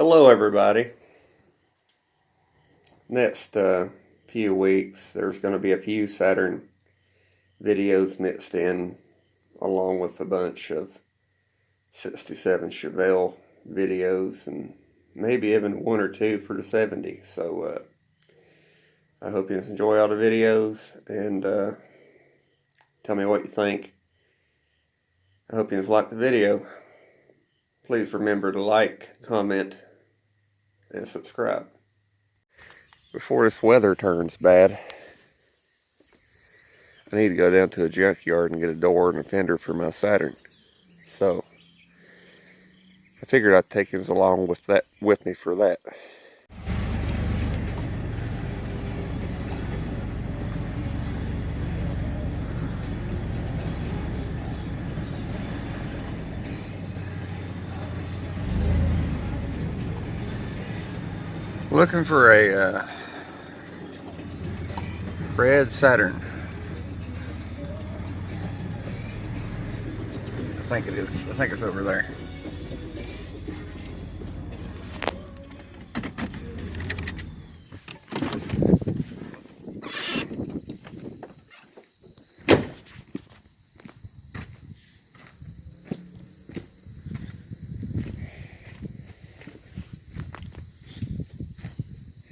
Hello everybody. Next few weeks there's going to be a few Saturn videos mixed in along with a bunch of 67 Chevelle videos and maybe even one or two for the 70. So I hope you enjoy all the videos and tell me what you think. I hope you like the video. Please remember to like, comment, and subscribe. Before this weather turns bad, I need to go down to a junkyard and get a door and a fender for my Saturn. So I figured I'd take him along with me for that. Looking for a red Saturn. I think it is. I think it's over there.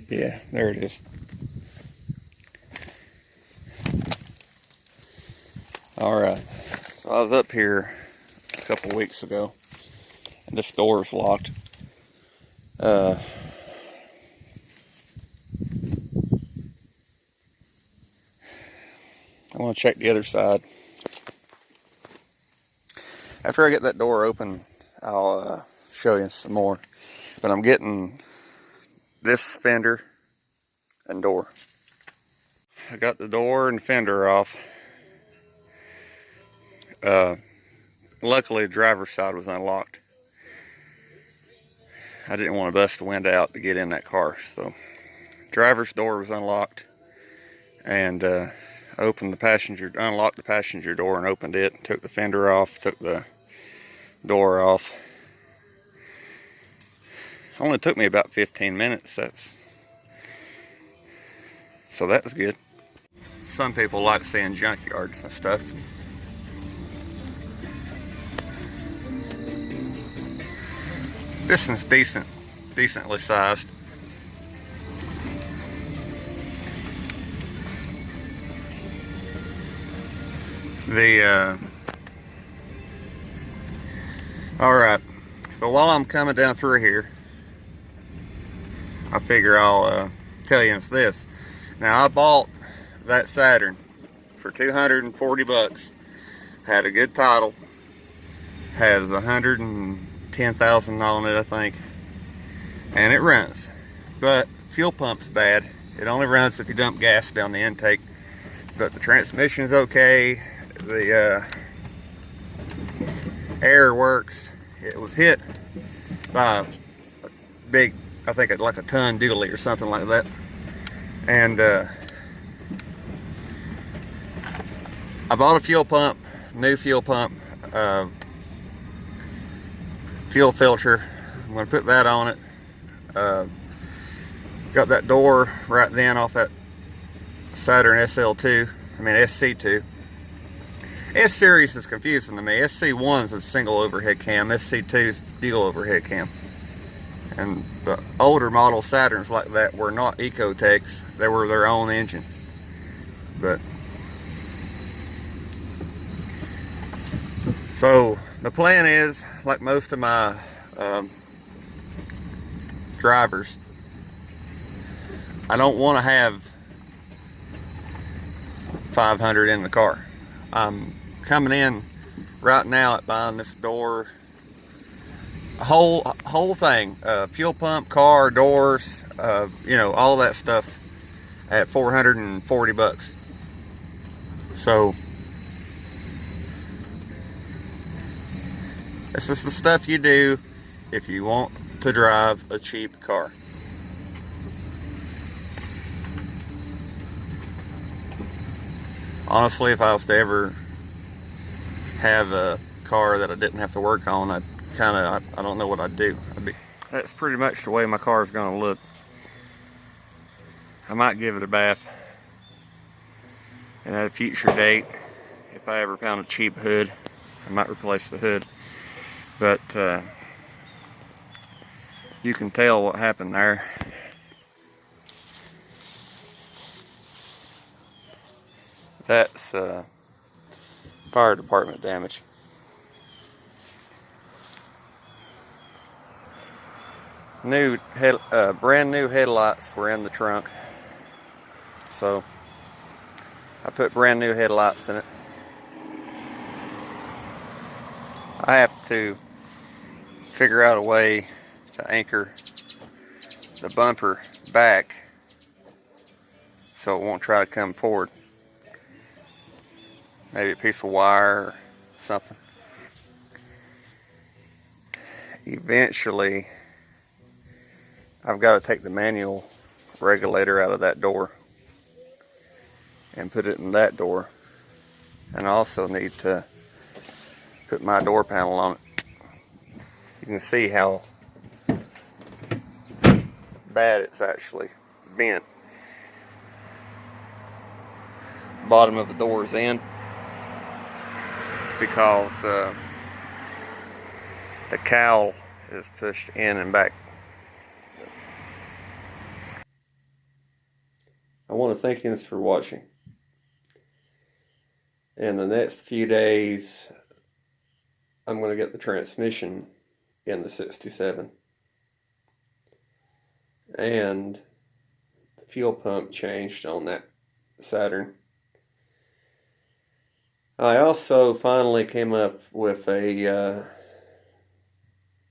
Yeah, there it is. Alright, so I was up here a couple weeks ago, and this door is locked. I want to check the other side. After I get that door open, I'll show you some more. But I'm getting this fender and door. I got the door and fender off. Luckily the driver's side was unlocked. I didn't want to bust the window out to get in that car, so driver's door was unlocked, and unlocked the passenger door and opened it, took the fender off, took the door off. Only took me about 15 minutes. So that was good. Some people like seeing junkyards and stuff. This one's decently sized. Alright, so while I'm coming down through here, I figure I'll tell you this. Now, I bought that Saturn for 240 bucks. Had a good title. Has 110,000 on it, I think. And it runs. But fuel pump's bad. It only runs if you dump gas down the intake. But the transmission's okay. The air works. It was hit by a big, I think it's like a ton dually or something like that. And I bought a fuel pump, new fuel pump, fuel filter. I'm going to put that on it. Got that door right then off that Saturn SL2, I mean SC2. S-Series is confusing to me. SC1 is a single overhead cam, SC2 is dual overhead cam. And the older model Saturns like that were not Ecotechs, they were their own engine. But so the plan is, like most of my drivers, I don't want to have 500 in the car. I'm coming in right now at buying this door, whole thing, fuel pump, car, doors, you know, all that stuff at 440 bucks. So this is the stuff you do if you want to drive a cheap car. Honestly, if I was to ever have a car that I didn't have to work on, I don't know what I'd do. that's pretty much the way my car is going to look. I might give it a bath, and at a future date, if I ever found a cheap hood, I might replace the hood. But you can tell what happened there. That's fire department damage. Brand new headlights were in the trunk, so I put brand new headlights in it. I have to figure out a way to anchor the bumper back so it won't try to come forward. Maybe a piece of wire or something. Eventually, I've got to take the manual regulator out of that door and put it in that door. And I also need to put my door panel on it. You can see how bad it's actually bent. Bottom of the door is in because the cowl is pushed in and back. I want to thank you for watching. In the next few days, I'm going to get the transmission in the 67 and the fuel pump changed on that Saturn. I also finally came up with a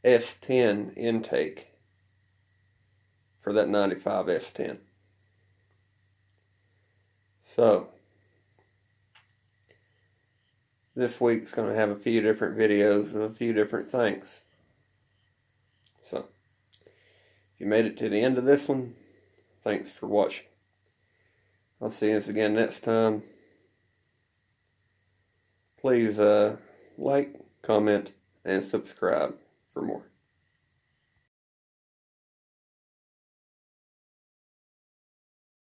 S10 intake for that 95 S10. So this week's going to have a few different videos of a few different things. So if you made it to the end of this one, thanks for watching. I'll see you again next time. Please like, comment, and subscribe for more.